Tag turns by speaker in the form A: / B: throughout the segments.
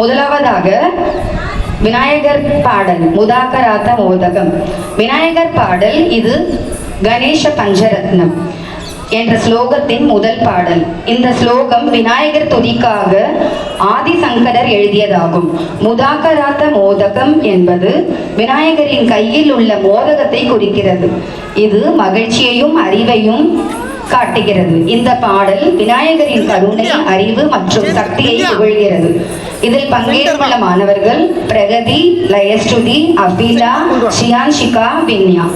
A: முதலாவதாக விநாயகர் பாடல் முதாகராத மோதகம். விநாயகர் பாடல் இது கணேச பஞ்சரத்னம் என்ற ஸ்லோகத்தின் முதல் பாடல். இந்த ஸ்லோகம் விநாயகர் துதிக்காக ஆதிசங்கரர் எழுதியதாகும். முதாகராத மோதகம் என்பது விநாயகரின் கையில் உள்ள மோதகத்தை குறிக்கிறது. இது மகிழ்ச்சியையும் அறிவையும் காட்டுகிறது. இந்த பாடல் விநாயகரின் கருணை, அறிவு மற்றும் சக்தியை புகழ்கிறது. இதில் பங்கேற்றுள்ள மாணவர்கள் பிரகதி, லயஸ்ருதி, அபிலா, ஷியான்ஷிகா, வின்யா.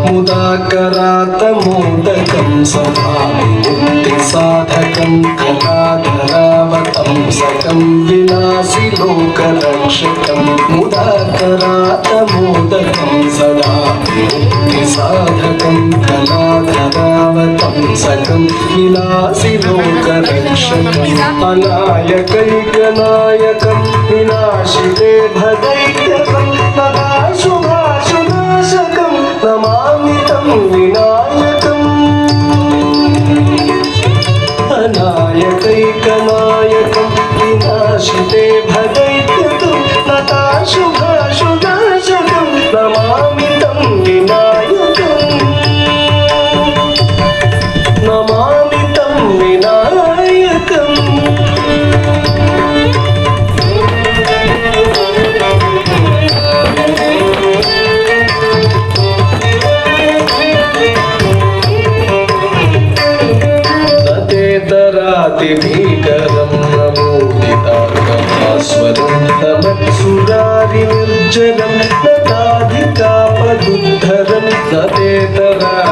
B: मुदाकरात मोदकं सभाविमुक्तिसाधकं कलाधरावतं सकं विनाशि लोकरक्षकं. मुदाकरात मोदकं सदा विमुक्तिसाधकं कलाधरावतं सकं विनाशि लोकरक्षकम्. अनायकैकनायकं विनाशिते भदैत्यकं तदा शुभाशुनाशकं नमामि तं विनायकम्. अनायकैकनायकं विनाशिते भदैत्यकं तथा शुभाशुनाशकं नमामि तं विनायकम्. नमामि तं विनायकम्. भीकरं नमोदिताकमास्वरं तमत्सुरारिनिर्जरं नताधिकापदुद्धरं नतेतरातिभीकरं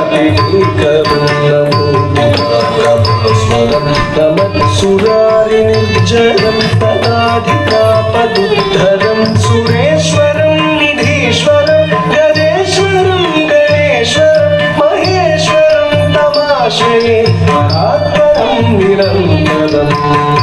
B: नमोदिताकमास्वरं तमत्सुरारिनिर्जरं तताधिकापदुद्धरं. सुरेश्वरं निधीश्वरं गजेश्वरं गणेश्वरं महेश्वरं तमाश्रये निरन्तरम्.